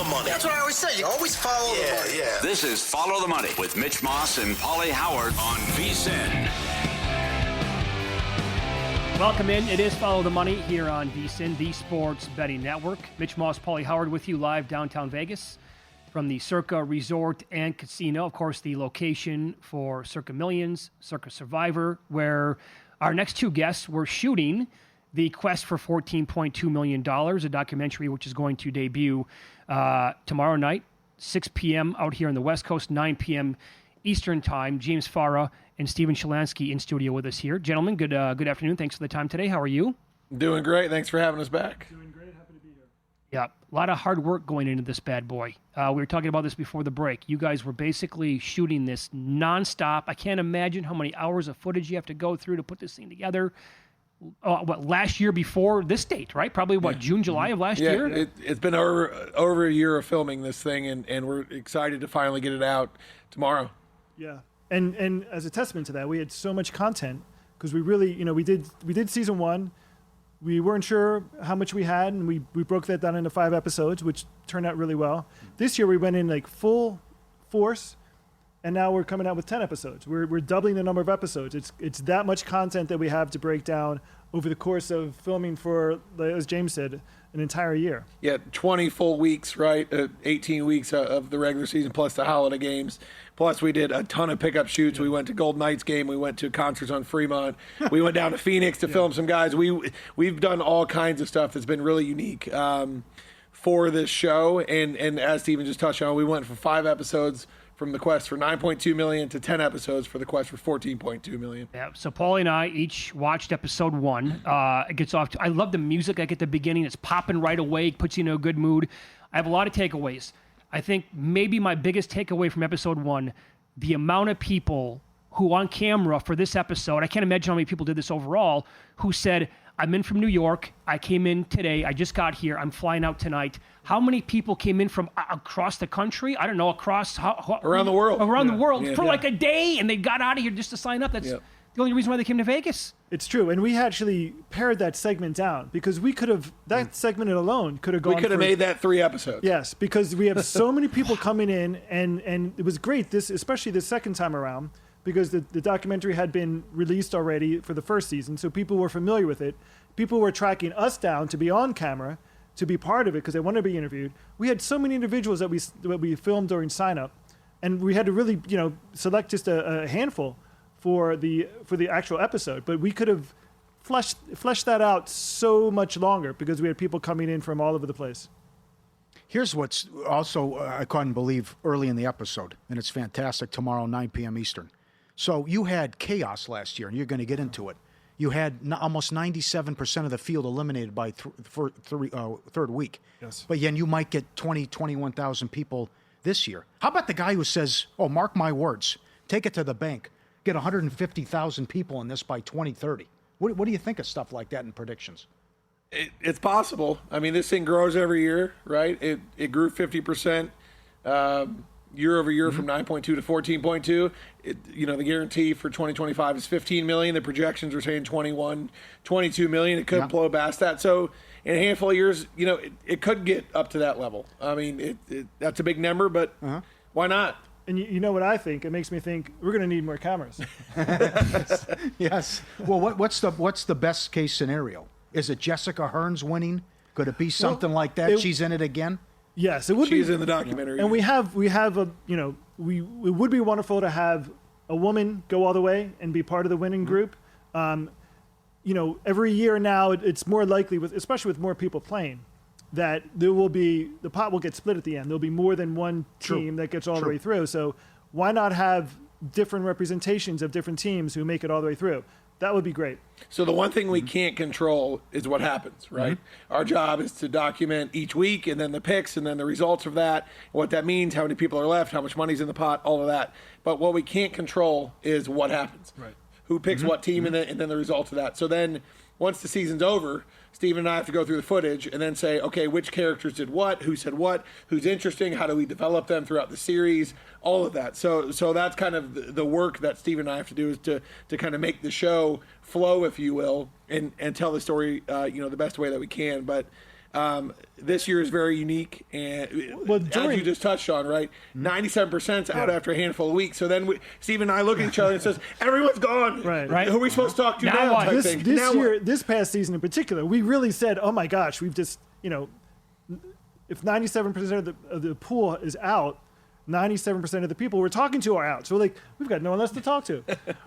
the money. That's what I always say. You always follow the money. Yeah. This is Follow the Money with Mitch Moss and Pauly Howard on VSiN. Welcome in. It is Follow the Money here on VSiN, the Sports Betting Network. Mitch Moss, Pauly Howard with you live downtown Vegas from the Circa Resort and Casino. Of course, the location for Circa Millions, Circa Survivor, where our next two guests were shooting the Quest for $14.2 million, a documentary which is going to debut tomorrow night, 6 p.m. out here on the West Coast, 9 p.m. Eastern Time. James Farra and Stephan Shelanski in studio with us here. Gentlemen, good afternoon. Thanks for the time today. How are you? Doing great. Thanks for having us back. Doing great. Happy to be here. Yeah, a lot of hard work going into this bad boy. We were talking about this before the break. You guys were basically shooting this nonstop. I can't imagine how many hours of footage you have to go through to put this thing together. Last year before this date, right? Probably, June, July of last year? It's been over a year of filming this thing, and we're excited to finally get it out tomorrow. Yeah, and as a testament to that, we had so much content because we really, we did season one. We weren't sure how much we had, and we broke that down into 5 episodes, which turned out really well. This year we went in like full force, and now we're coming out with 10 episodes. We're doubling the number of episodes. It's that much content that we have to break down over the course of filming for, as James said, an entire year. Yeah, 20 full weeks, right? 18 weeks of the regular season plus the holiday games. Plus, we did a ton of pickup shoots. We went to Golden Knights game. We went to concerts on Fremont. We went down to Phoenix to film some guys. We've done all kinds of stuff that's been really unique for this show. And as Stephen just touched on, we went from 5 episodes from the Quest for $9.2 million to 10 episodes for the Quest for $14.2 million. Yeah, so Pauly and I each watched episode 1. It gets off. I love the music like at the beginning. It's popping right away. It puts you in a good mood. I have a lot of takeaways. I think maybe my biggest takeaway from episode 1, the amount of people who on camera for this episode, I can't imagine how many people did this overall, who said, I'm in from New York. I came in today. I just got here. I'm flying out tonight. How many people came in from across the country? I don't know, around the world. Around the world for like a day, and they got out of here just to sign up. That's the only reason why they came to Vegas. It's true, and we actually pared that segment down because we could have, that segment alone could have gone. We could have made that 3 episodes. Yes, because we have so many people coming in, and it was great, especially the second time around, because the documentary had been released already for the first season, so people were familiar with it. People were tracking us down to be on camera, to be part of it, because they wanted to be interviewed. We had so many individuals that we filmed during sign-up, and we had to really, select just a handful for the actual episode. But we could have fleshed that out so much longer because we had people coming in from all over the place. Here's what's also I couldn't believe early in the episode, and it's fantastic, tomorrow, 9 p.m. Eastern. So you had chaos last year, and you're going to get into it. You had almost 97% of the field eliminated by third week. Yes. But then you might get 21,000 people this year. How about the guy who says, mark my words, take it to the bank, get 150,000 people in this by 2030? What do you think of stuff like that in predictions? It's possible. I mean, this thing grows every year, right? It grew 50% year over year from 9.2 to 14.2. The guarantee for 2025 is 15 million. The projections are saying 21, 22 million. It could blow past that. So in a handful of years, it could get up to that level. I mean, that's a big number, but why not? And you know what I think? It makes me think we're going to need more cameras. Yes. Well, what's the best case scenario? Is it Jessica Hearns winning? Could it be something like that? She's in it again? Yes, it would be. She's in the documentary. And we have it would be wonderful to have a woman go all the way and be part of the winning group. Every year now it's more likely, especially with more people playing, that the pot will get split at the end. There'll be more than one team that gets all the way through. So why not have different representations of different teams who make it all the way through? That would be great. So the one thing we can't control is what happens, right? Our job is to document each week and then the picks and then the results of that, what that means, how many people are left, how much money's in the pot, all of that. But what we can't control is what happens. Right. Who picks what team and then the results of that. So then once the season's over, Stephen and I have to go through the footage and then say, okay, which characters did what, who said what, who's interesting, how do we develop them throughout the series, all of that. So that's kind of the work that Stephen and I have to do, is to kind of make the show flow, if you will, and tell the story, the best way that we can. But This year is very unique, and as you just touched on, right? 97%'s out after a handful of weeks. So then Steve and I look at each other and says, "Everyone's gone. Right. Who are we supposed to talk to Now now?" what? type thing. This Now year, what? this past season in particular, we really said, "Oh my gosh, we've just if 97% of the pool is out." 97% of the people we're talking to are out. So we've got no one else to talk to.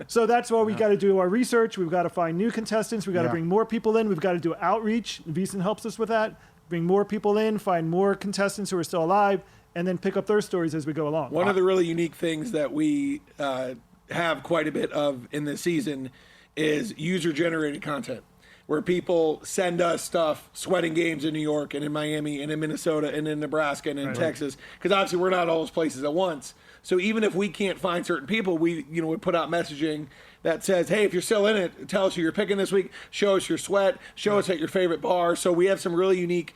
So that's why we got to do our research. We've got to find new contestants. We've got to bring more people in. We've got to do outreach. VSiN helps us with that. Bring more people in, find more contestants who are still alive, and then pick up their stories as we go along. One of the really unique things that we have quite a bit of in this season is user-generated content, where people send us stuff, sweating games in New York and in Miami and in Minnesota and in Nebraska and in Texas, because obviously we're not all those places at once. So even if we can't find certain people, we put out messaging that says, "Hey, if you're still in it, tell us who you're picking this week. Show us your sweat. Show us at your favorite bar." So we have some really unique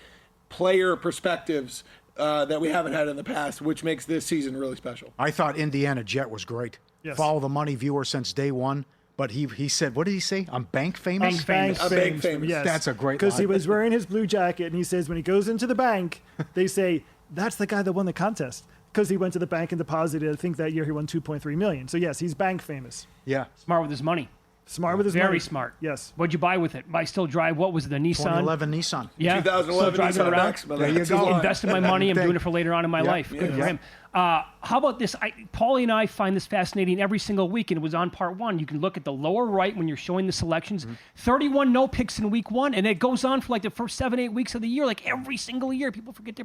player perspectives that we haven't had in the past, which makes this season really special. I thought Indiana Jet was great. Yes. Follow the money viewer since day one. But he said, what did he say? I'm bank famous? Bank famous. Yes. That's a great Because he line. was wearing his blue jacket, and he says when he goes into the bank, they say, "That's the guy that won the contest." Because he went to the bank and deposited, I think that year he won $2.3 million. So yes, he's bank famous. Yeah. Smart with his money. Smart with his money. Very smart. Yes. What'd you buy with it? I still drive. What was it, the Nissan? 2011 Nissan. Yeah. 2011 Still driving Nissan around. Maxima. There you That's his go. line. Investing my money. I'm Thank- doing it for later on in my life. Good for yeah. him. How about this? Paulie and I find this fascinating every single week, and it was on part one. You can look at the lower right when you're showing the selections. 31 no picks in week one, and it goes on for like the first 7-8 weeks of the year. Like every single year, people forget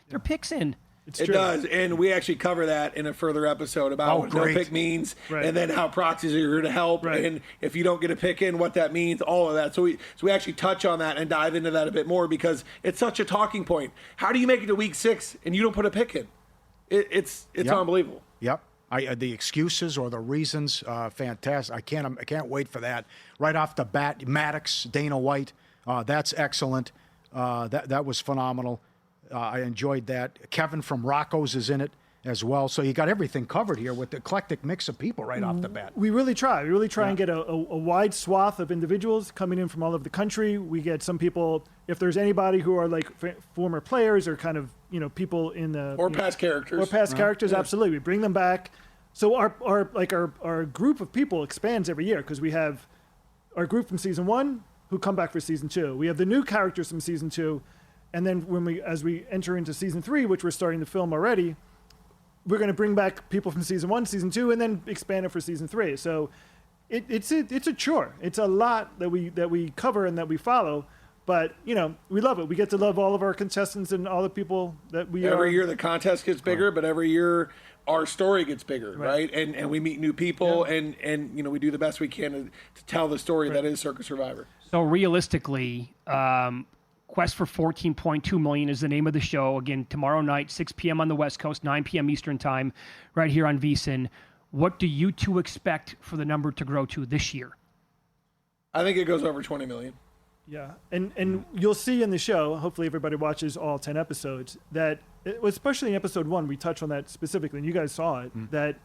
their picks in. It's It true. does, and we actually cover that in a further episode about what no great. pick means, Right. and then how proxies are here to help, Right. and if you don't get a pick in, what that means, all of that. So we actually touch on that and dive into that a bit more because it's such a talking point. How do you make it to week 6 and you don't put a pick in? It's Yep. unbelievable. Yep. The excuses or the reasons, fantastic. I can't wait for that. Right off the bat, Maddox, Dana White, that's excellent. That was phenomenal. I enjoyed that. Kevin from Rocco's is in it as well. So you got everything covered here with the eclectic mix of people right off the bat. We really try. We really try and get a wide swath of individuals coming in from all over the country. We get some people, if there's anybody who are like former players or kind of, people in the... Or past characters. Or past characters, absolutely. We bring them back. So our group of people expands every year because we have our group from season 1 who come back for season 2. We have the new characters from season 2. And then as we enter into season 3, which we're starting to film already, we're going to bring back people from season 1, season 2, and then expand it for season 3. So it's a chore. It's a lot that we cover and that we follow. But we love it. We get to love all of our contestants and all the people that we Every year the contest gets bigger, but every year our story gets bigger, right? And we meet new people, and we do the best we can to tell the story that is Circa Survivor. So realistically, Quest for 14.2 million is the name of the show. Again, tomorrow night, 6 p.m. on the West Coast, 9 p.m. Eastern time, right here on VSiN. What do you two expect for the number to grow to this year? I think it goes over 20 million. Yeah, and you'll see in the show, hopefully everybody watches all 10 episodes, that, especially in episode 1, we touch on that specifically, and you guys saw it, that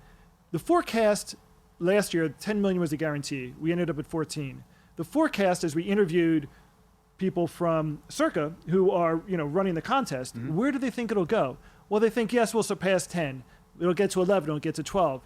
the forecast last year, 10 million was a guarantee. We ended up at 14. The forecast, as we interviewed people from Circa who are, running the contest, where do they think it'll go? Well, they think, yes, we'll surpass 10. It'll get to 11. It'll get to 12.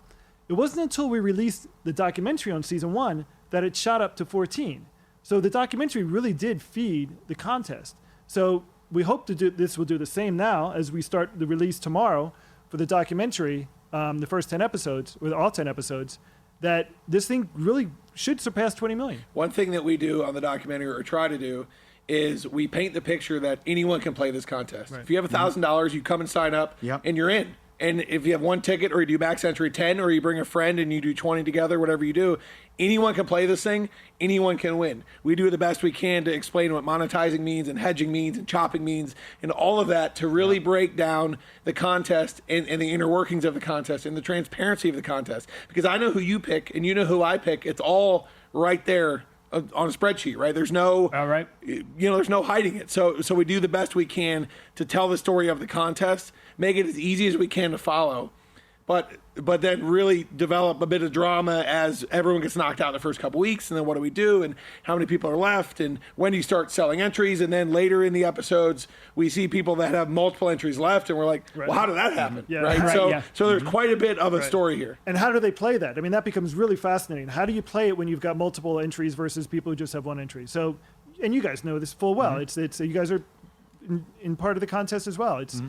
It wasn't until we released the documentary on season 1 that it shot up to 14. So the documentary really did feed the contest. So we hope this will do the same now as we start the release tomorrow for the documentary, the first 10 episodes, with all 10 episodes, that this thing really should surpass 20 million. One thing that we do on the documentary, or try to do, is we paint the picture that anyone can play this contest. Right. If you have $1,000, you come and sign up, and you're in. And if you have one ticket, or you do max entry 10, or you bring a friend and you do 20 together, whatever you do, anyone can play this thing. Anyone can win. We do the best we can to explain what monetizing means and hedging means and chopping means and all of that to really break down the contest and the inner workings of the contest and the transparency of the contest. Because I know who you pick and you know who I pick. It's all right there on a spreadsheet, right? There's no, All right. There's no hiding it. So we do the best we can to tell the story of the contest, make it as easy as we can to follow. but then really develop a bit of drama as everyone gets knocked out in the first couple weeks, and then what do we do, and how many people are left, and when do you start selling entries, and then later in the episodes we see people that have multiple entries left, and we're like, well, how did that happen? Yeah. Right? So there's quite a bit of a story here. And how do they play that? I mean, that becomes really fascinating. How do you play it when you've got multiple entries versus people who just have one entry? So, and you guys know this full well. It's you guys are in part of the contest as well. It's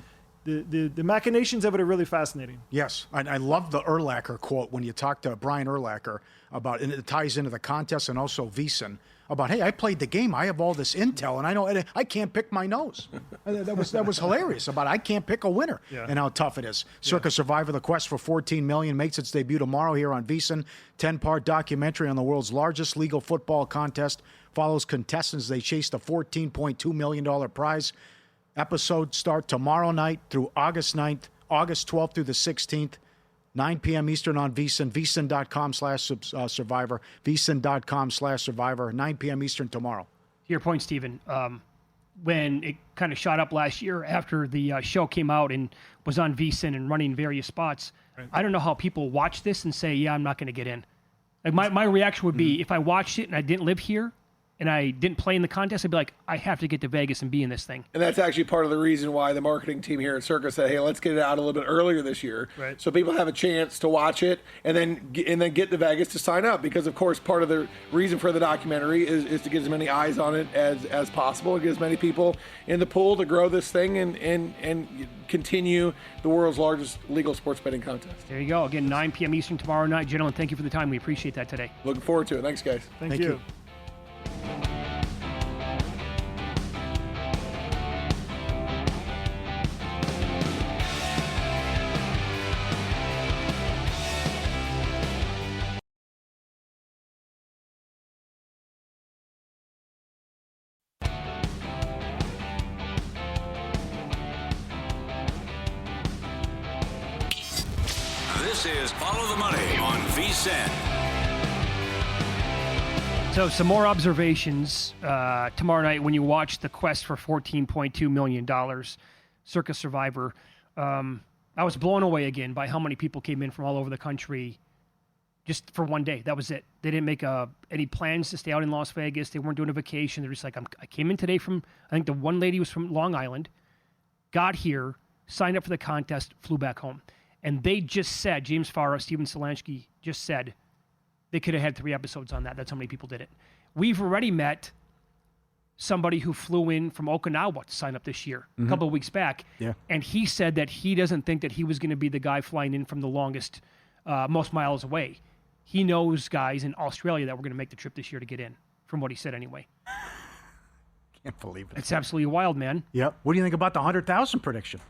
the machinations of it are really fascinating. Yes, I love the Urlacher quote when you talk to Brian Urlacher about, and it ties into the contest and also VSiN, about, hey, I played the game, I have all this intel, and I know I can't pick my nose. that was hilarious about I can't pick a winner and how tough it is. Circa Survivor: The Quest for 14 Million makes its debut tomorrow here on VSiN. 10-part documentary on the world's largest legal football contest follows contestants as they chase the $14.2 million prize. Episodes start tomorrow night through August 9th, August 12th through the 16th, 9 p.m. Eastern on VSiN, vsin.com/survivor, vsin.com/survivor, 9 p.m. Eastern tomorrow. To your point, Stephen, when it kind of shot up last year after the show came out and was on VSiN and running various spots, I don't know how people watch this and say, yeah, I'm not going to get in. Like my reaction would be, if I watched it and I didn't live here, and I didn't play in the contest, I'd be like, I have to get to Vegas and be in this thing. And that's actually part of the reason why the marketing team here at Circa said, hey, let's get it out a little bit earlier this year, so people have a chance to watch it and then get to Vegas to sign up. Because, of course, part of the reason for the documentary is to get as many eyes on it as possible, and get as many people in the pool to grow this thing and continue the world's largest legal sports betting contest. There you go. Again, 9 p.m. Eastern tomorrow night. Gentlemen, thank you for the time. We appreciate that today. Looking forward to it. Thanks, guys. Thank you. This is Follow the Money on VSiN. So some more observations tomorrow night when you watch the quest for $14.2 million, Circa Survivor. I was blown away again by how many people came in from all over the country just for one day. That was it. They didn't make any plans to stay out in Las Vegas. They weren't doing a vacation. They're just like, I came in today from, I think the one lady was from Long Island, got here, signed up for the contest, flew back home. And they just said, James Farra, Stephan Shelanski just said, they could have had 3 episodes on that. That's how many people did it. We've already met somebody who flew in from Okinawa to sign up this year, a couple of weeks back. Yeah. And he said that he doesn't think that he was going to be the guy flying in from the longest, most miles away. He knows guys in Australia that were going to make the trip this year to get in, from what he said anyway. Can't believe it. It's absolutely wild, man. Yep. What do you think about the 100,000 prediction?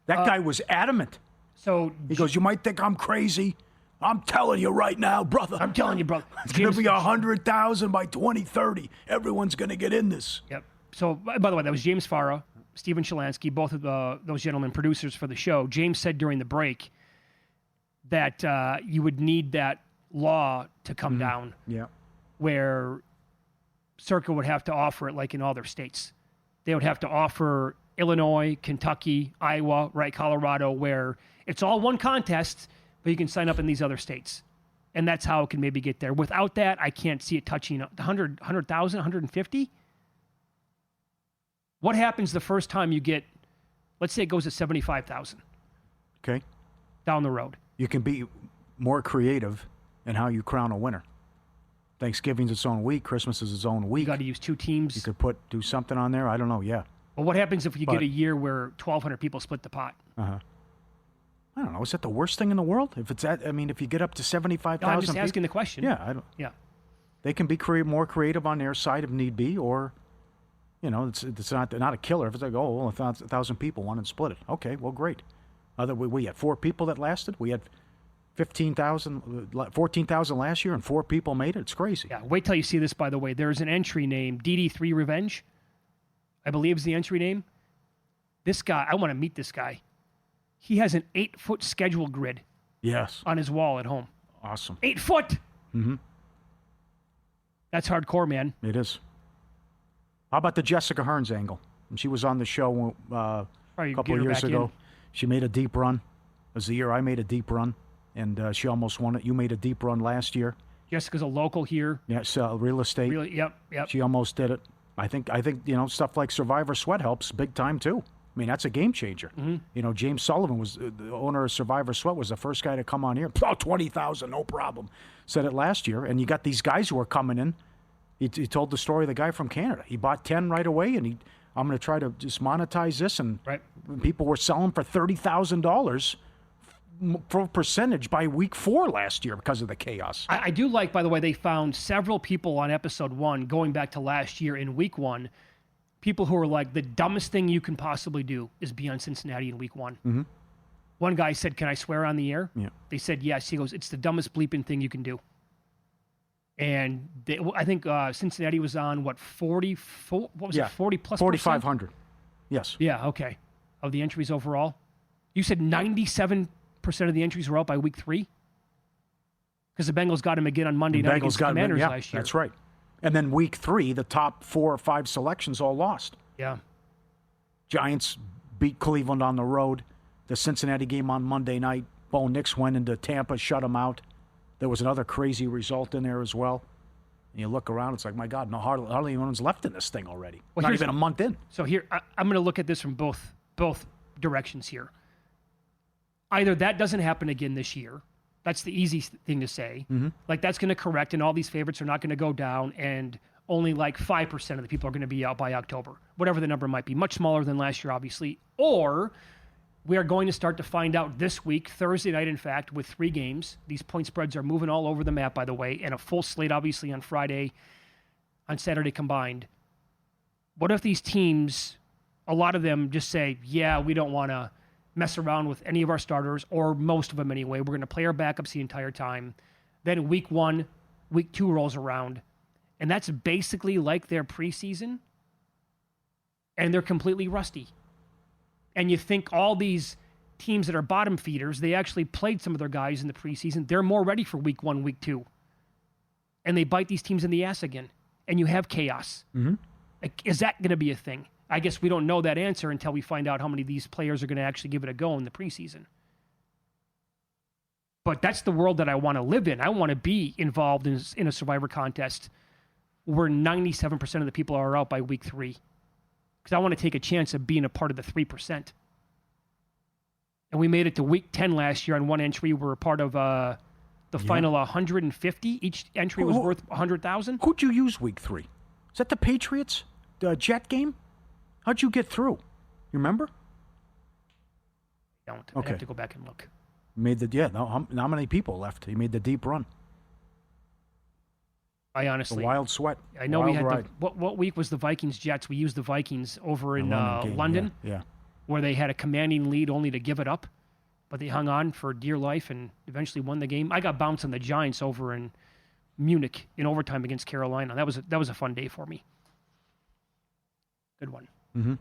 That guy was adamant. So He goes, you might think I'm crazy. I'm telling you right now, brother. I'm telling you, brother. It's going to be 100,000 by 2030. Everyone's going to get in this. Yep. So, by the way, that was James Farra, Stephan Shelanski, both of those gentlemen producers for the show. James said during the break that you would need that law to come down where Circa would have to offer it like in all their states. They would have to offer Illinois, Kentucky, Iowa, right, Colorado, where it's all one contest, but you can sign up in these other states. And that's how it can maybe get there. Without that, I can't see it touching 100,000, 150. What happens the first time you get, let's say it goes to 75,000 Okay. down the road? You can be more creative in how you crown a winner. Thanksgiving's its own week. Christmas is its own You week. got to use 2 teams. You could do something on there. I don't know. Yeah. Well, what happens if you get a year where 1,200 people split the pot? I don't know. Is that the worst thing in the world? If it's that, I mean, if you get up to 75,000 No, I'm just people, asking the question. Yeah, I don't. Yeah. They can be more creative on their side if need be, or, you know, it's not a killer. If it's like, oh, well, 1,000 people won and split it. Okay, well, great. We had 4 people that lasted. We had 14,000 last year, and 4 people made it. It's crazy. Yeah. Wait till you see this. By the way, there's an entry named DD3 Revenge, I believe is the entry name. This guy, I want to meet this guy. He has an 8-foot schedule grid Yes. on his wall at home. Awesome. 8 foot. Mm-hmm. That's hardcore, man. It is. How about the Jessica Hearns angle? She was on the show a couple of years ago. She made a deep run. was the year I made a deep run, and she almost won it. You made a deep run last year. Jessica's a local here. Yes, real estate. Really, yep. She almost did it. I think stuff like Survivor Sweat helps big time too. I mean, that's a game changer. Mm-hmm. James Sullivan was the owner of Survivor Sweat, was the first guy to come on here. Oh, 20,000, no problem. Said it last year, and you got these guys who are coming in. He told the story of the guy from Canada. He bought 10 right away, and I'm going to try to just monetize this. And people were selling for $30,000 for percentage by week 4 last year because of the chaos. I do like, by the way, they found several people on episode 1 going back to last year in week 1. People who are like, the dumbest thing you can possibly do is be on Cincinnati in week 1. Mm-hmm. One guy said, "Can I swear on the air?" Yeah. They said yes. He goes, "It's the dumbest bleeping thing you can do." And I think Cincinnati was on, 44? What was it, 40 plus 4,500. Yes. Yeah, okay. Of the entries overall. You said 97% of the entries were out by week 3? Because the Bengals got him again on Monday night against the Commanders last year. That's right. And then week 3, the top 4 or 5 selections all lost. Yeah. Giants beat Cleveland on the road. The Cincinnati game on Monday night, Bo Nix went into Tampa, shut them out. There was another crazy result in there as well. And you look around, it's like, my God, no, hardly anyone's left in this thing already. Well, not even a month in. So here, I'm going to look at this from both directions here. Either that doesn't happen again this year. That's the easy thing to say. Mm-hmm. Like, that's going to correct, and all these favorites are not going to go down, and only like 5% of the people are going to be out by October, whatever the number might be. Much smaller than last year, obviously. Or we are going to start to find out this week, Thursday night, in fact, with 3 games. These point spreads are moving all over the map, by the way, and a full slate, obviously, on Friday, on Saturday combined. What if these teams, a lot of them just say, yeah, we don't want to mess around with any of our starters, or most of them anyway. We're going to play our backups the entire time. Then week 1, week 2 rolls around, and that's basically like their preseason, and they're completely rusty. And you think all these teams that are bottom feeders, they actually played some of their guys in the preseason. They're more ready for week 1, week 2. And they bite these teams in the ass again. And you have chaos. Mm-hmm. Like, is that going to be a thing? I guess we don't know that answer until we find out how many of these players are going to actually give it a go in the preseason. But that's the world that I want to live in. I want to be involved in a Survivor contest where 97% of the people are out by week 3. Because I want to take a chance of being a part of the 3%. And we made it to week 10 last year on one entry. We were a part of the final 150. Each entry was worth 100,000. Who'd you use week 3? Is that the Patriots? The Jet game? How'd you get through? You remember? I don't. Okay. I have to go back and look. How many people left? He made the deep run. I honestly, the wild sweat. I know wild we had ride. what week was the Vikings Jets? We used the Vikings over in London, yeah, where they had a commanding lead only to give it up, but they hung on for dear life and eventually won the game. I got bounced on the Giants over in Munich in overtime against Carolina. That was a fun day for me. Good one. Mm-hmm.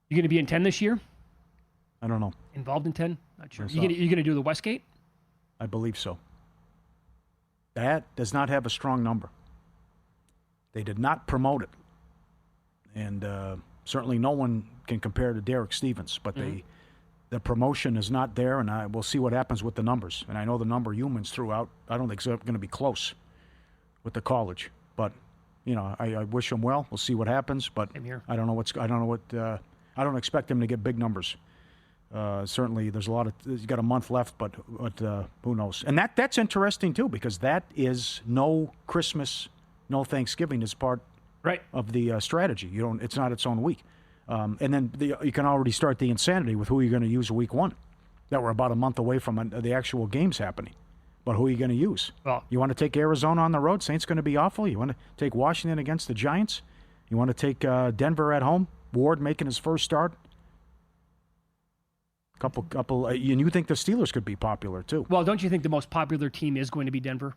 You going to be in 10 this year? I don't know. Involved in 10? Not sure. You going to do the Westgate? I believe so. That does not have a strong number. They did not promote it. And certainly no one can compare to Derek Stevens, but the promotion is not there, and we'll see what happens with the numbers. And I know the number humans threw out, I don't think it's going to be close with the college. But, I wish them well. We'll see what happens, but I don't expect them to get big numbers. Certainly, there's you got a month left, but who knows? And that's interesting too, because that is no Christmas, no Thanksgiving as part of the strategy. It's not its own week, and then you can already start the insanity with who you're going to use week 1. That we're about a month away from the actual games happening. But who are you going to use? Well, you want to take Arizona on the road? Saints going to be awful. You want to take Washington against the Giants? You want to take Denver at home? Ward making his first start. Couple, and you think the Steelers could be popular too? Well, don't you think the most popular team is going to be Denver?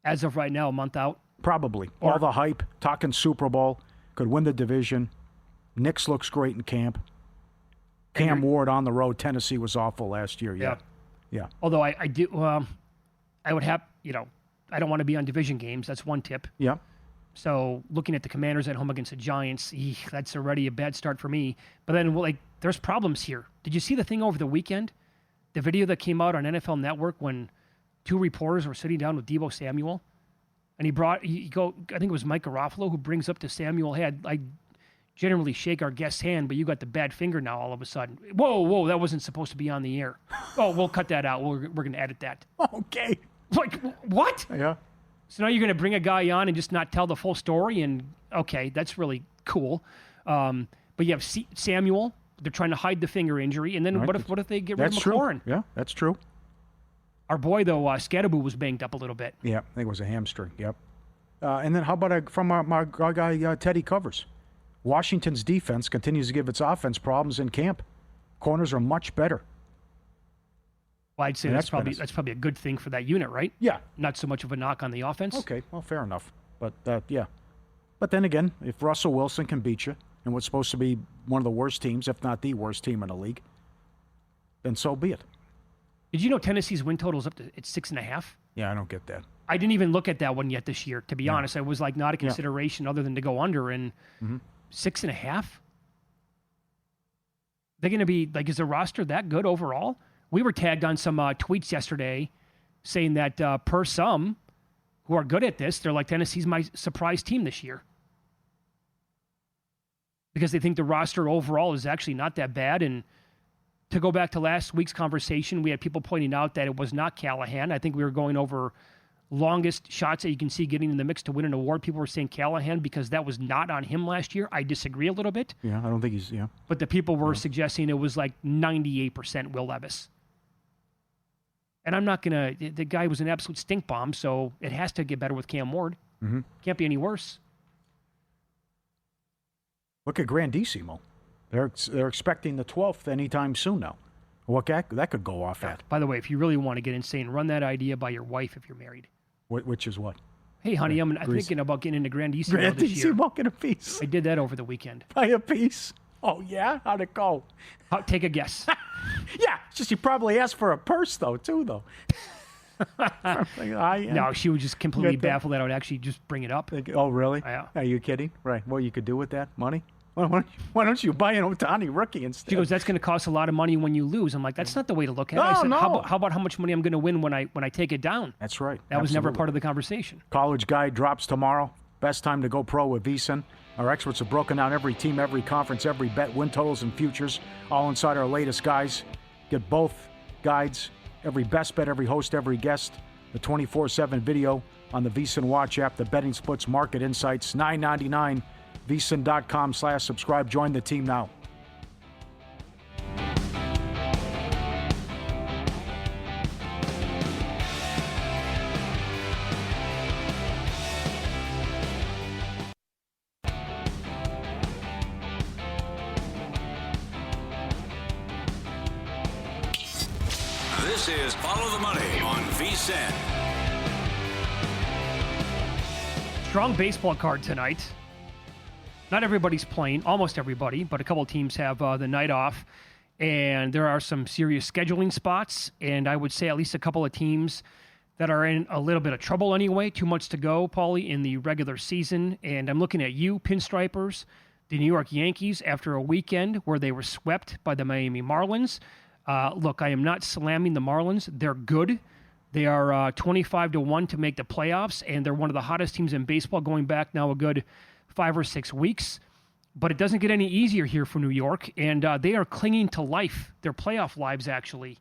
As of right now, a month out? Probably. All the hype, talking Super Bowl, could win the division. Nix looks great in camp. Cam Ward on the road. Tennessee was awful last year. Yeah. Although I do, I would have, I don't want to be on division games. That's one tip. Yeah. So looking at the Commanders at home against the Giants, that's already a bad start for me. But then, there's problems here. Did you see the thing over the weekend? The video that came out on NFL Network when two reporters were sitting down with Deebo Samuel, and I think it was Mike Garofalo who brings up to Samuel, hey, I generally shake our guest's hand, but you got the bad finger now all of a sudden. Whoa, that wasn't supposed to be on the air. Oh, we'll cut that out. We're going to edit that. Okay. Like, what? Yeah. So now you're going to bring a guy on and just not tell the full story? And, okay, that's really cool. But you have Samuel. They're trying to hide the finger injury. And then what if they get rid of McLaurin? True. Yeah, that's true. Our boy, though, Scadaboo was banged up a little bit. Yeah, I think it was a hamstring. Yep. And then how about from our guy, Teddy Covers? Washington's defense continues to give its offense problems in camp. Corners are much better. Well, I'd say that's probably a good thing for that unit, right? Yeah. Not so much of a knock on the offense. Okay, well, fair enough. But, yeah. But then again, if Russell Wilson can beat you in what's supposed to be one of the worst teams, if not the worst team in the league, then so be it. Did you know Tennessee's win total is up to 6.5? Yeah, I don't get that. I didn't even look at that one yet this year, to be honest. It was like not a consideration other than to go under, and 6.5? They're going to be, like, is the roster that good overall? We were tagged on some tweets yesterday saying that per some who are good at this, they're like, Tennessee's my surprise team this year. Because they think the roster overall is actually not that bad. And to go back to last week's conversation, we had people pointing out that it was not Callahan. I think we were going over longest shots that you can see getting in the mix to win an award. People were saying Callahan because that was not on him last year. I disagree a little bit. Yeah, I don't think he's, But the people were suggesting it was like 98% Will Levis. And I'm not going to, the guy was an absolute stink bomb, so it has to get better with Cam Ward. Mm-hmm. Can't be any worse. Look at Grandissimo. They're expecting the 12th anytime soon now. What that could go off at. By the way, if you really want to get insane, run that idea by your wife if you're married. Which is what? Hey, honey, I'm thinking about getting into Grandissimo this year. Grandissimo in a piece. I did that over the weekend. By a piece. Oh, yeah? How'd it go? Take a guess. Yeah, it's just you probably asked for a purse, though. No, she was just completely baffled that I would actually just bring it up. Oh, really? Yeah. Are you kidding? Right. What you could do with that money? Why don't you buy an Ohtani rookie instead? She goes, that's going to cost a lot of money when you lose. I'm like, that's not the way to look at it. No, I said, no. How about how much money I'm going to win when I take it down? That's right. That was never part of the conversation. College Guide drops tomorrow. Best time to go pro with VSiN. Our experts have broken down every team, every conference, every bet, win totals, and futures, all inside our latest guides. Get both guides, every best bet, every host, every guest, the 24/7 video on the VSiN Watch app, the betting splits, market insights, $9.99, VSiN.com/subscribe. Join the team now. This is Follow the Money on VSiN. Strong baseball card tonight. Not everybody's playing, almost everybody, but a couple of teams have the night off. And there are some serious scheduling spots. And I would say at least a couple of teams that are in a little bit of trouble anyway. Too much to go, Pauly, in the regular season. And I'm looking at you, Pinstripers, the New York Yankees, after a weekend where they were swept by the Miami Marlins. Look, I am not slamming the Marlins. They're good. They are 25-1 to make the playoffs, and they're one of the hottest teams in baseball going back now a good 5 or 6 weeks. But it doesn't get any easier here for New York, and they are clinging to life, their playoff lives, actually.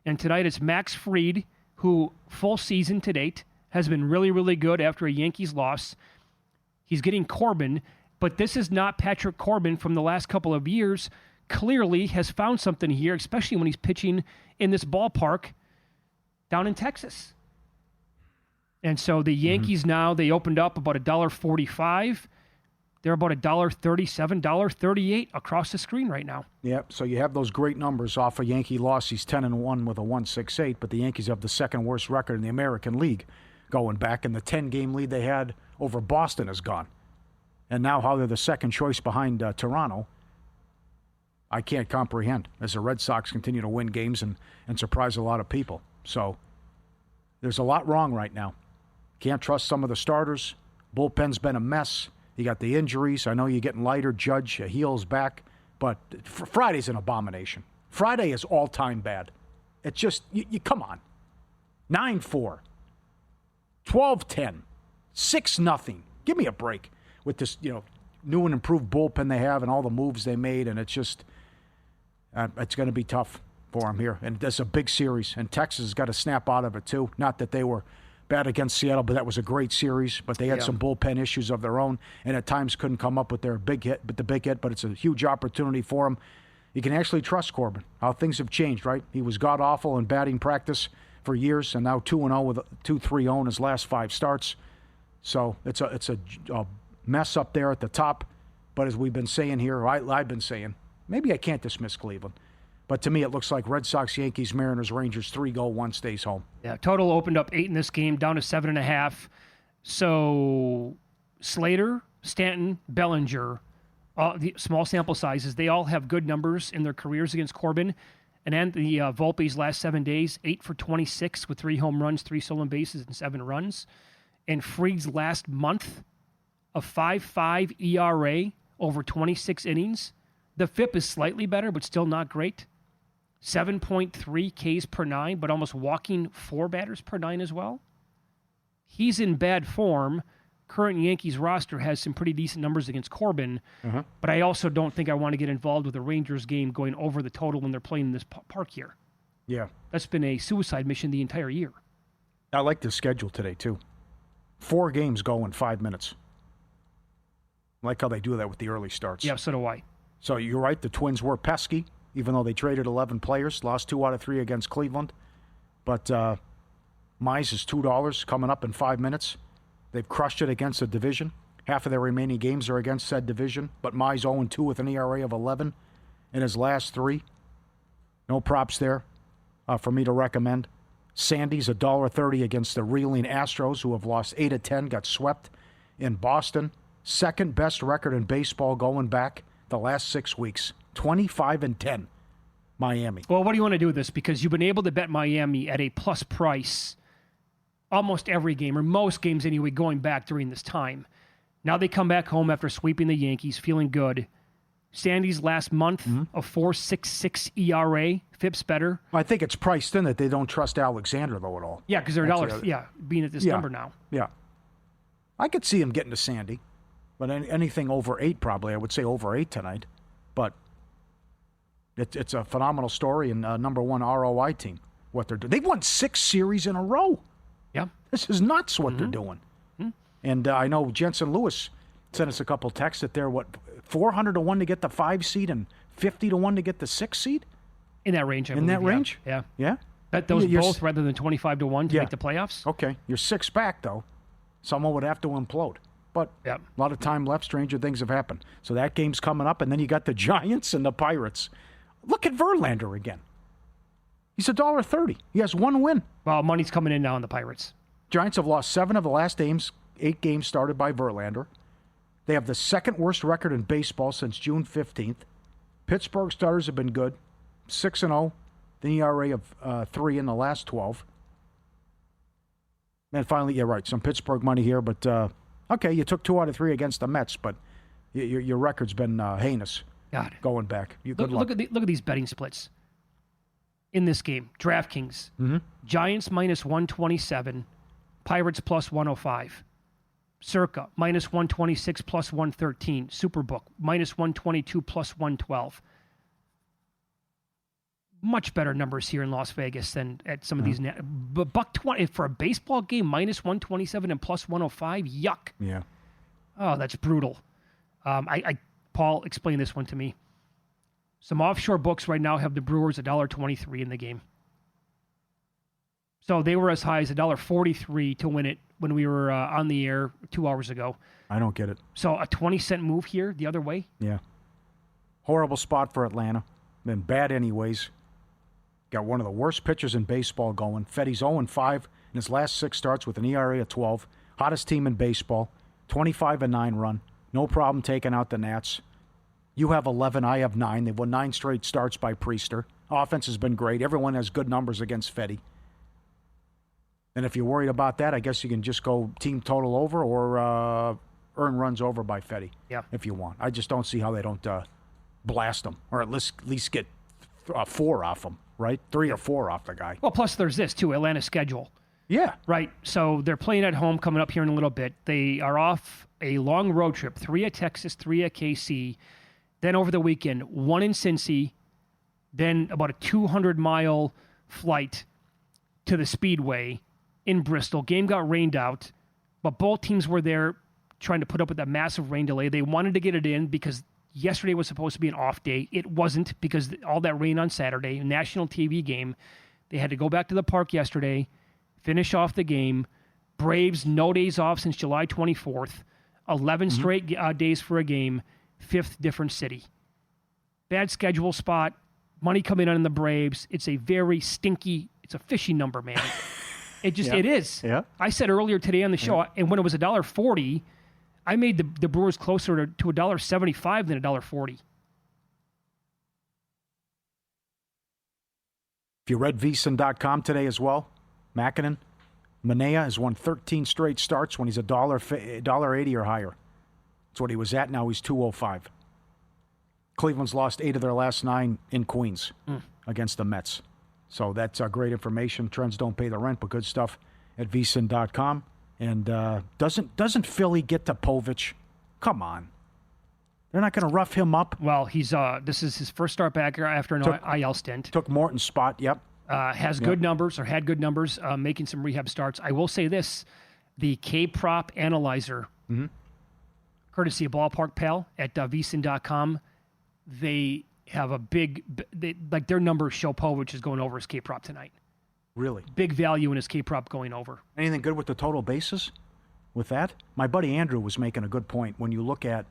And tonight it's Max Fried, who full season to date has been really, really good after a Yankees loss. He's getting Corbin, but this is not Patrick Corbin from the last couple of years. Clearly has found something here, especially when he's pitching in this ballpark down in Texas. And so the Yankees now, they opened up about $1.45. They're about $1.37, $1.38 across the screen right now. Yep, so you have those great numbers off a Yankee loss. He's 10-1 with a 1.68, but the Yankees have the second worst record in the American League going back, and the 10-game lead they had over Boston is gone. And now how they're the second choice behind Toronto, I can't comprehend, as the Red Sox continue to win games and surprise a lot of people. So there's a lot wrong right now. Can't trust some of the starters. Bullpen's been a mess. You got the injuries. I know you're getting lighter. Judge, Heel's back. But Friday's an abomination. Friday is all-time bad. It's just, you come on. 9-4, 12-10, 6-0. Give me a break with this, new and improved bullpen they have and all the moves they made, and it's just, it's going to be tough for them here. And there's a big series, and Texas has got to snap out of it too. Not that they were bad against Seattle, but that was a great series. But they had some bullpen issues of their own, and at times couldn't come up with their big hit. But it's a huge opportunity for them. You can actually trust Corbin. How things have changed, right? He was god awful in batting practice for years, and now 2-0 with 2-3-0 in his last 5 starts. So it's a mess up there at the top. But as we've been saying here, I've been saying, maybe I can't dismiss Cleveland. But to me, it looks like Red Sox, Yankees, Mariners, Rangers, 3-go, 1 stays home. Yeah, total opened up 8 in this game, down to 7.5. So Slater, Stanton, Bellinger, the small sample sizes, they all have good numbers in their careers against Corbin. And then the Volpe's last 7 days, 8 for 26 with 3 home runs, 3 stolen bases, and 7 runs. And Fried's last month, a 5.5 ERA over 26 innings. The FIP is slightly better, but still not great. 7.3 Ks per 9, but almost walking 4 batters per 9 as well. He's in bad form. Current Yankees roster has some pretty decent numbers against Corbin, but I also don't think I want to get involved with a Rangers game going over the total when they're playing in this park here. Yeah. That's been a suicide mission the entire year. I like the schedule today, too. 4 games go in 5 minutes. I like how they do that with the early starts. Yeah, so do I. So you're right, the Twins were pesky, even though they traded 11 players, lost 2 out of 3 against Cleveland. But Mize is $2 coming up in 5 minutes. They've crushed it against the division. Half of their remaining games are against said division, but Mize 0-2 with an ERA of 11 in his last 3. No props there for me to recommend. Sandy's $1.30 against the reeling Astros, who have lost 8 of 10, got swept in Boston. Second best record in baseball going back the last 6 weeks. 25-10, Miami. Well, what do you want to do with this? Because you've been able to bet Miami at a plus price almost every game, or most games anyway, going back during this time. Now they come back home after sweeping the Yankees, feeling good. Sandy's last month, a 4.66 ERA. FIP's better. I think it's priced in that they don't trust Alexander, though, at all. Yeah, because they're being at this number now. Yeah. I could see him getting to Sandy, but anything over 8 probably. I would say over 8 tonight. But it's a phenomenal story and number 1 ROI team, what they're doing. They've won 6 series in a row. Yeah. This is nuts what they're doing. And I know Jensen Lewis sent us a couple texts that they're, 400 to 1 to get the 5 seed and 50 to 1 to get the 6 seed? In that range, I believe. In that range? Yeah. Yeah? Bet those both rather than 25 to 1 to make the playoffs. Okay. You're 6 back, though. Someone would have to implode. But a lot of time left. Stranger things have happened. So that game's coming up, and then you got the Giants and the Pirates. Look at Verlander again. He's $1.30. He has 1 win. Well, money's coming in now on the Pirates. Giants have lost 7 of the last 8 games started by Verlander. They have the second worst record in baseball since June 15th. Pittsburgh starters have been good. 6-0. The ERA of 3 in the last 12. And finally, yeah, right, some Pittsburgh money here. But, okay, you took 2 out of 3 against the Mets, but your record's been heinous going back. Look at these betting splits in this game. DraftKings, Giants minus 127, Pirates plus 105. Circa, minus 126 plus 113. Superbook, minus 122 plus 112. Much better numbers here in Las Vegas than at some of these. But $1.20 for a baseball game, minus 127 and plus 105. Yuck. Yeah. Oh, that's brutal. Paul, explain this one to me. Some offshore books right now have the Brewers $1.23 in the game. So they were as high as $1.43 to win it when we were on the air 2 hours ago. I don't get it. So a 20-cent move here the other way? Yeah. Horrible spot for Atlanta. Been bad anyways. Got one of the worst pitchers in baseball going. Fetty's 0-5 in his last 6 starts with an ERA of 12. Hottest team in baseball. 25-9 run. No problem taking out the Nats. You have 11, I have 9. They've won 9 straight starts by Priester. Offense has been great. Everyone has good numbers against Fetty. And if you're worried about that, I guess you can just go team total over or earn runs over by Fetty if you want. I just don't see how they don't blast him, or at least get 4 off him, right? 3 or 4 off the guy. Well, plus there's this, too, Atlanta's schedule. Yeah. Right. So they're playing at home coming up here in a little bit. They are off a long road trip, 3 at Texas, 3 at KC. Then over the weekend, 1 in Cincy, then about a 200-mile flight to the Speedway in Bristol. Game got rained out, but both teams were there trying to put up with that massive rain delay. They wanted to get it in because yesterday was supposed to be an off day. It wasn't because all that rain on Saturday, a national TV game. They had to go back to the park yesterday, finish off the game. Braves, no days off since July 24th. 11 straight days for a game. 5th different city. Bad schedule spot. Money coming in on the Braves. It's a very stinky, it's a fishy number, man. It is. Yeah. I said earlier today on the show, and when it was $1.40, I made the Brewers closer to $1.75 than $1.40. If you read VSiN.com today as well, Makinen, Manaea has won 13 straight starts when he's $1.80 or higher. That's what he was at. Now he's 205. Cleveland's lost 8 of their last 9 in Queens against the Mets. So that's great information. Trends don't pay the rent, but good stuff at VSiN.com. And doesn't Philly get to Povich? Come on. They're not going to rough him up. Well, he's this is his first start back after an IL stint. Took Morton's spot, yep. Has good numbers, or had good numbers, making some rehab starts. I will say this, the K-Prop Analyzer, courtesy of Ballpark Pal at VSiN.com, they have a their numbers show Povich is going over his K-Prop tonight. Really? Big value in his K-Prop going over. Anything good with the total bases with that? My buddy Andrew was making a good point. When you look at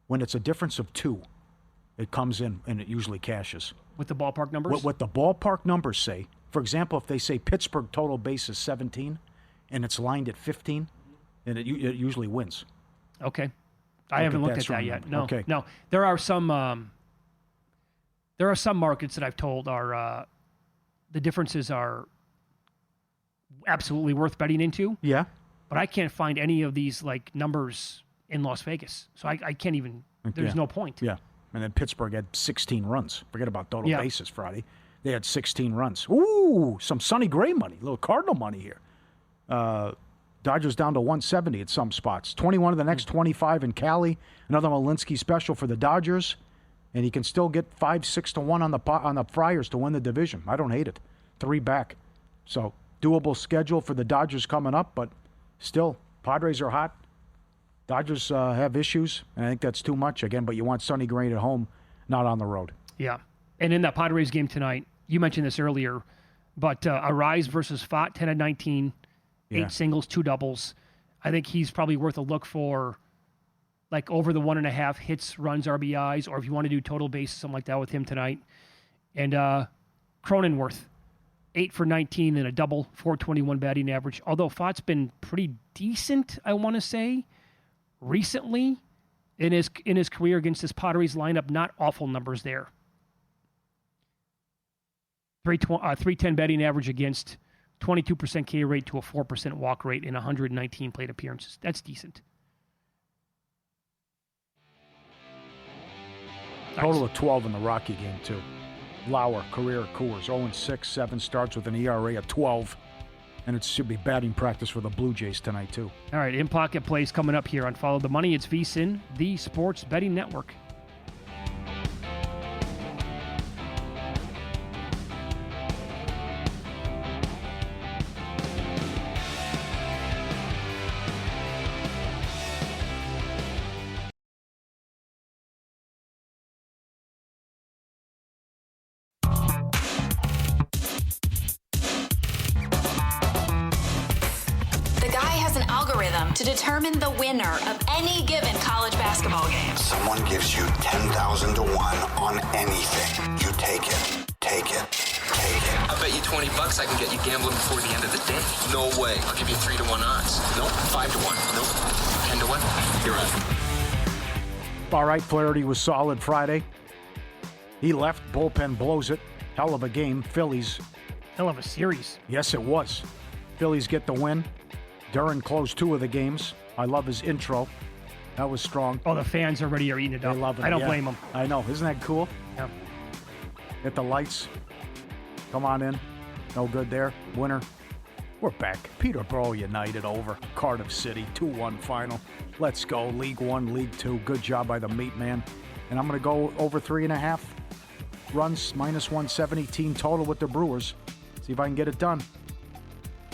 when it's a difference of 2, it comes in and it usually cashes. With the ballpark numbers? What the ballpark numbers say, for example, if they say Pittsburgh total base is 17 and it's lined at 15, then it usually wins. Okay. I haven't looked at that yet. No. Okay. No. There are some markets that I've told are the differences are absolutely worth betting into. Yeah. But I can't find any of these numbers in Las Vegas. So I can't even there's no point. Yeah. And then Pittsburgh had 16 runs. Forget about total bases Friday. They had 16 runs. Ooh, some Sonny Gray money, a little Cardinal money here. Dodgers down to 170 at some spots. 21 of the next 25 in Cali. Another Malinsky special for the Dodgers. And he can still get 5-6 to 1 on the Friars to win the division. I don't hate it. 3 back. So doable schedule for the Dodgers coming up, but still, Padres are hot. Dodgers have issues, and I think that's too much again, but you want Sonny Gray at home, not on the road. Yeah. And in that Padres game tonight, you mentioned this earlier, but Arise versus Fott, 10 of 19, 8 singles, 2 doubles. I think he's probably worth a look for over the 1.5 hits, runs, RBIs, or if you want to do total bases, something like that with him tonight. And Cronenworth, 8 for 19 and a double, 421 batting average. Although Fott's been pretty decent, I want to say, recently in his career against this Padres lineup. Not awful numbers there. 310 batting average against, 22% K rate to a 4% walk rate in 119 plate appearances. That's decent. Total of 12 in the Rocky game, too. Lauer, career at Coors, 0-6, 7 starts with an ERA of 12. And it should be batting practice for the Blue Jays tonight, too. All right, in-pocket plays coming up here on Follow the Money. It's VSiN, the Sports Betting Network. To determine the winner of any given college basketball game. Someone gives you 10,000 to 1 on anything. You take it. Take it. Take it. I bet you $20 I can get you gambling before the end of the day. No way. I'll give you 3 to 1 odds. Nope. 5 to 1. Nope. 10 to 1. You're on. All right, Flaherty was solid Friday. He left. Bullpen blows it. Hell of a game. Phillies. Hell of a series. Yes, it was. Phillies get the win. Duran closed 2 of the games. I love his intro. That was strong. Oh, the fans already are eating it up. They love it. I don't yeah. blame them. I know. Isn't that cool? Yeah. Hit the lights. Come on in. No good there. Winner. We're back. Peterborough United over Cardiff City. 2-1 final. Let's go. League One, League Two. Good job by the meat man. And I'm going to go over 3.5 runs, -170 team total with the Brewers. See if I can get it done.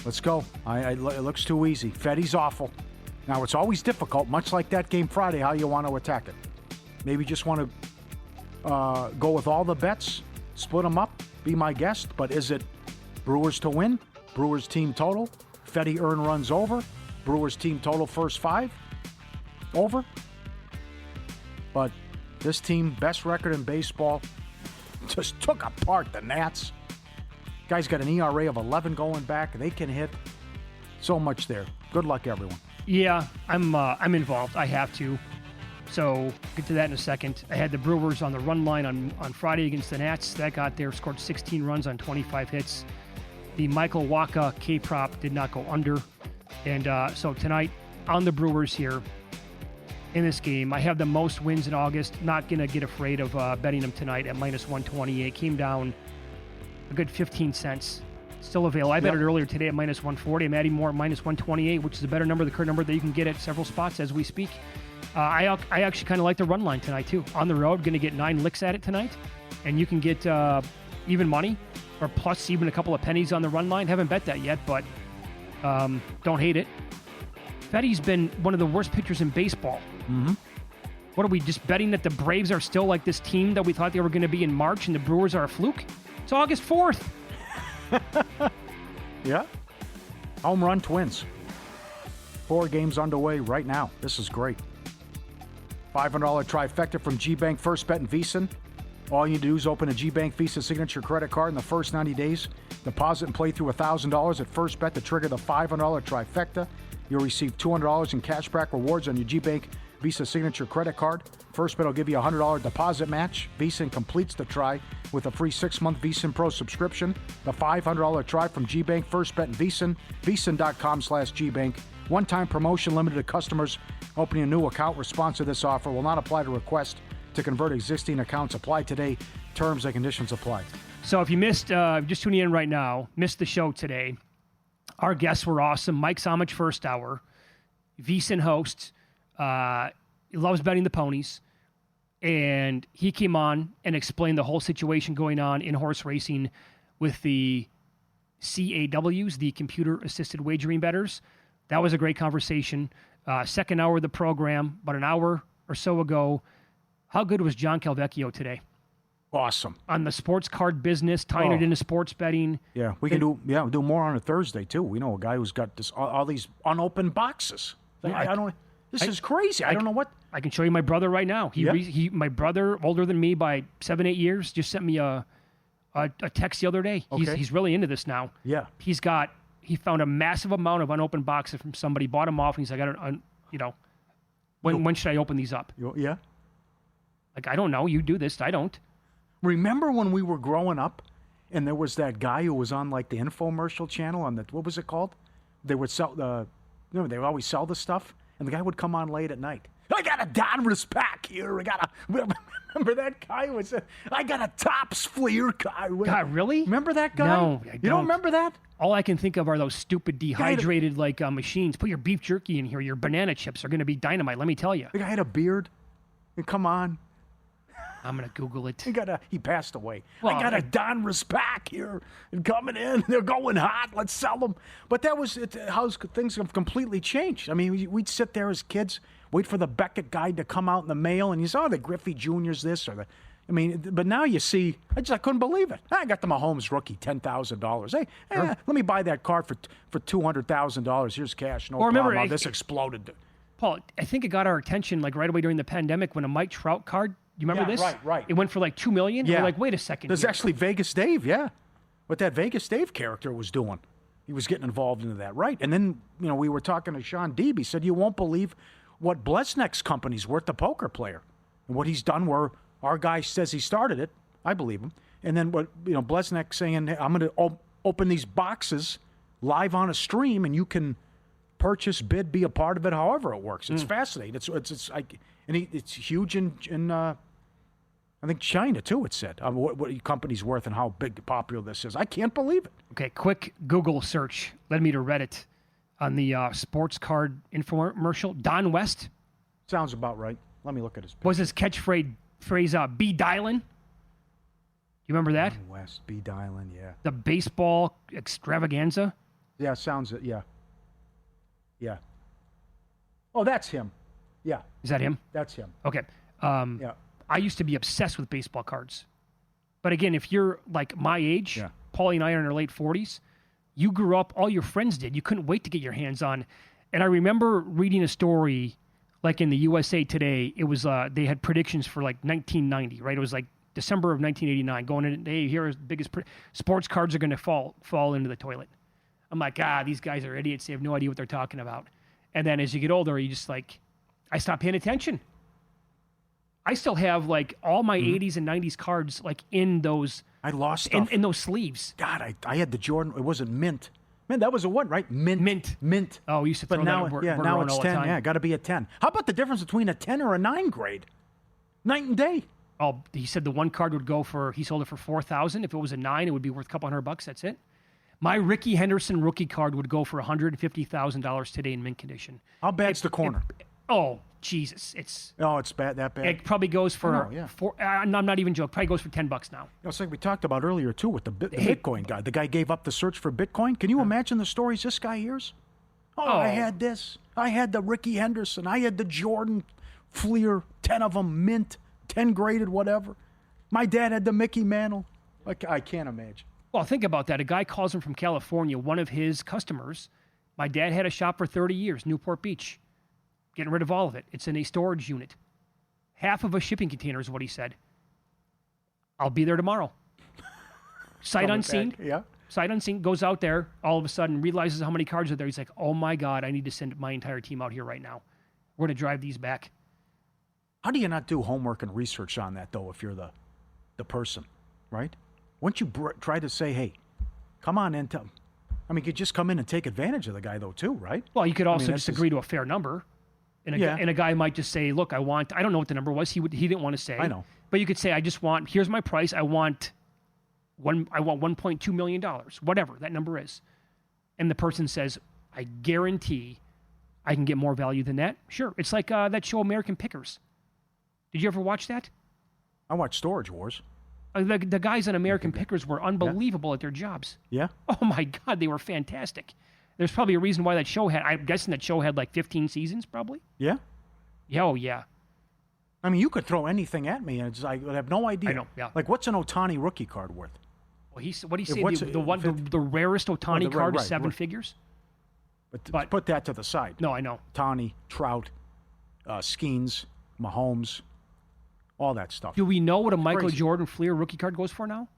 Let's go. It looks too easy. Fetty's awful. Now, it's always difficult, much like that game Friday, how you want to attack it. Maybe just want to go with all the bets, split them up, be my guest. But is it Brewers to win? Brewers team total? Fetty earn runs over? Brewers team total first 5? Over? But this team, best record in baseball, just took apart the Nats. Guy's got an ERA of 11 going back. They can hit. So much there. Good luck, everyone. Yeah, I'm involved. I have to. So get to that in a second. I had the Brewers on the run line on Friday against the Nats. That got there, scored 16 runs on 25 hits. The Michael Wacha K-prop did not go under. And so tonight on the Brewers here in this game, I have the most wins in August. Not going to get afraid of betting them tonight at -128. Came down a good 15 cents. Still available. I bet it earlier today at -140. I'm adding more at -128, which is a better number, the current number that you can get at several spots as we speak. I actually kind of like the run line tonight, too. On the road, going to get 9 licks at it tonight. And you can get even money or plus even a couple of pennies on the run line. Haven't bet that yet, but don't hate it. Fetty's been one of the worst pitchers in baseball. Mm-hmm. What are we, just betting that the Braves are still like this team that we thought they were going to be in March and the Brewers are a fluke? It's August 4th. Yeah. Home run Twins. 4 games underway right now. This is great. $500 trifecta from G-Bank First Bet and VSiN. All you need to do is open a G-Bank Visa Signature credit card in the first 90 days. Deposit and play through $1,000 at First Bet to trigger the $500 trifecta. You'll receive $200 in cashback rewards on your G-Bank Visa Signature credit card. First Bet will give you a $100 deposit match. VSiN completes the try with a free 6-month VSiN Pro subscription. The $500 try from G-Bank First Bet and VSiN. VSiN.com/GBank. One-time promotion limited to customers opening a new account. Response to this offer will not apply to request to convert existing accounts. Apply today. Terms and conditions apply. So if you missed, just tuning in right now, missed the show today, our guests were awesome. Mike Somich, first hour, VSiN host. He loves betting the ponies. And he came on and explained the whole situation going on in horse racing with the CAWs, the computer-assisted wagering bettors. That was a great conversation. Second hour of the program, about an hour or so ago. How good was John Calvecchio today? Awesome. On the sports card business, tying it into sports betting. Yeah, we can do more on a Thursday, too. We know a guy who's got all these unopened boxes. This is crazy. I don't know what. I can show you my brother right now. My brother, older than me by 7-8 years, just sent me a text the other day. Okay. He's really into this now. Yeah. He found a massive amount of unopened boxes from somebody, bought them off, and he's like, when should I open these up? Yeah. Like, I don't know. You do this. I don't. Remember when we were growing up and there was that guy who was on like the infomercial channel on what was it called? They would sell they would always sell the stuff, and the guy would come on late at night. I got a Donruss pack here. Remember that guy who said, I got a Topps Fleer guy. God, really? Remember that guy? No, I You don't remember that? All I can think of are those stupid dehydrated machines. Put your beef jerky in here. Your banana chips are going to be dynamite, let me tell you. The guy had a beard. And come on. I'm going to Google it. He passed away. Well, I got a Donruss pack here and coming in. They're going hot. Let's sell them. But that was how things have completely changed. I mean, we'd sit there as kids, wait for the Beckett guide to come out in the mail, and you saw the Griffey Juniors this or the. I mean, but now you see, I couldn't believe it. I got the Mahomes rookie, $10,000. Hey, let me buy that card for $200,000. Here's cash. No problem. Remember, this exploded. Paul, I think it got our attention like right away during the pandemic when a Mike Trout card. You remember this? Right. It went for like $2 million. Yeah. We're like, wait a second. There's actually Vegas Dave, yeah. What that Vegas Dave character was doing. He was getting involved into that, right? And then, we were talking to Sean Deeb. He said, you won't believe what Blesnick's company's worth, the poker player. And what he's done where our guy says he started it. I believe him. And then what, Blesnick saying, hey, I'm going to open these boxes live on a stream and you can purchase, bid, be a part of it, however it works. It's fascinating. It's huge in I think China too. It said what your company's worth and how big popular this is. I can't believe it. Okay, quick Google search led me to Reddit on the sports card infomercial. Don West Sounds about right. Let me look at his picture. was his catchphrase "Be Dialin'." You remember that? Don West, B. Dylan, yeah. The baseball extravaganza. Yeah, sounds it, yeah. Yeah. Oh, that's him. Yeah, Is that him? that's him. Okay. Yeah. I used to be obsessed with baseball cards. But again, if you're like my age, Yeah. Paulie and I are in our late 40s, you grew up, all your friends did. You couldn't wait to get your hands on. And I remember reading a story like in the USA Today. It was, they had predictions for like 1990, right? It was like December of 1989, going in, hey, here's the biggest, sports cards are going to fall into the toilet. I'm like, these guys are idiots. They have no idea what they're talking about. And then as you get older, you just like, I stopped paying attention. I still have like all my 80s and 90s cards like in those. I lost stuff. In those sleeves. God, I had the Jordan. It wasn't mint. Man, that was a what, right? Mint. Oh, we used to throw But now, that now around it's all 10. the time. Yeah, got to be a 10. How about the difference between a 10 or a 9 grade? Night and day. Oh, he said the one card would go for, he sold it for $4,000. If it was a 9, it would be worth a couple $100. That's it. My Ricky Henderson rookie card would go for $150,000 today in mint condition. How bad's the corner? Oh, Jesus. It's bad, that bad. It probably goes for, I know, yeah. I'm not even joking, probably goes for $10 now. It's like we talked about earlier, too, with the Bitcoin guy. The guy gave up the search for Bitcoin. Can you imagine the stories this guy hears? I had this. I had the Ricky Henderson. I had the Jordan Fleer, 10 of them, mint, 10 graded, whatever. My dad had the Mickey Mantle. I can't imagine. Well, think about that. A guy calls him from California, one of his customers. My dad had a shop for 30 years, Newport Beach. Getting rid of all of it. It's in a storage unit. Half of a shipping container is what he said. I'll be there tomorrow. Sight unseen. Yeah. Sight unseen. Goes out there, all of a sudden realizes how many cards are there. He's like, oh my God, I need to send my entire team out here right now. We're going to drive these back. How do you not do homework and research on that, though, if you're the person, right? Wouldn't you try to say, hey, come on in. I mean, you could just come in and take advantage of the guy, though, too, right? Well, you could also just agree to a fair number. And a guy might just say, look, I don't know what the number was. He didn't want to say. I know. But you could say, here's my price. I want $1.2 million, whatever that number is. And the person says, I guarantee I can get more value than that. Sure. It's like that show American Pickers. Did you ever watch that? I watched Storage Wars. The guys on American Pickers were unbelievable at their jobs. Yeah? Oh, my God. They were fantastic. There's probably a reason why that show I'm guessing that show had like 15 seasons, probably. Yeah? Yeah, oh, yeah. I mean, you could throw anything at me, and I would have no idea. I know, yeah. Like, what's an Otani rookie card worth? Well, what do you say? The rarest Otani card is seven figures? But put that to the side. No, I know. Otani, Trout, Skeens, Mahomes, all that stuff. Do we know what a Michael Jordan Fleer rookie card goes for now?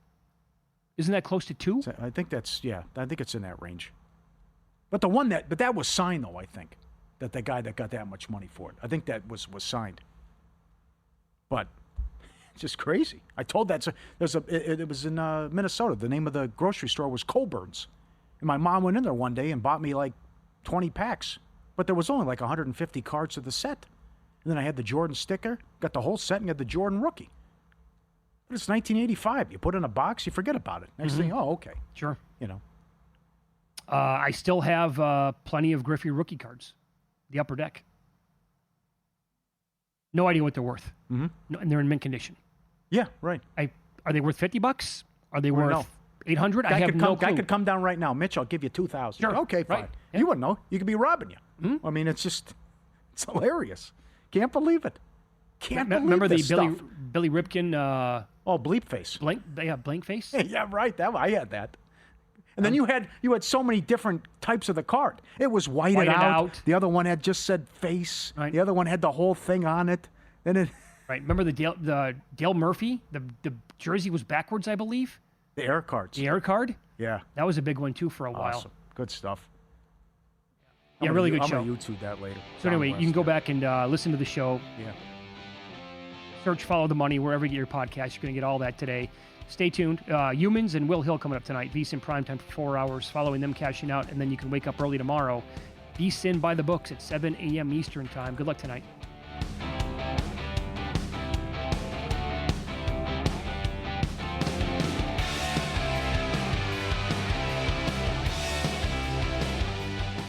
Isn't that close to 2? I think I think it's in that range. But that was signed, though, I think. That the guy that got that much money for it. I think that was signed. But it's just crazy. I told that. It was in Minnesota. The name of the grocery store was Colburn's. And my mom went in there one day and bought me like 20 packs. But there was only like 150 cards of the set. And then I had the Jordan sticker, got the whole set, and got the Jordan rookie. But it's 1985. You put it in a box, you forget about it. Next thing, okay. Sure. You know. I still have plenty of Griffey rookie cards. The upper deck. No idea what they're worth. Mm-hmm. No, and they're in mint condition. Yeah, right. Are they worth $50? Are they worth $800? I have no clue. Guy could come down right now. Mitch, I'll give you $2,000. Sure. Okay, fine. Right. Yeah. You wouldn't know. You could be robbing you. Mm-hmm. I mean, it's hilarious. Can't believe it. Remember this the stuff. Billy Ripken? Bleep face. Blank face. Yeah, right. I had that. And then you had so many different types of the card. It was whited out. The other one had just said face. Right. The other one had the whole thing on it. Right. Remember the Dale Murphy? The jersey was backwards, I believe. The air cards. The air card. Yeah. That was a big one too for a while. Awesome. Good stuff. Yeah, really good show. I'm going to YouTube that later. So anyway, you can go back and listen to the show. Yeah. Search Follow the Money wherever you get your podcast. You're going to get all that today. Stay tuned. Humans and Will Hill coming up tonight. VSiN primetime for 4 hours, following them cashing out, and then you can wake up early tomorrow VSiN by the books at 7 a.m. Eastern Time. Good luck tonight.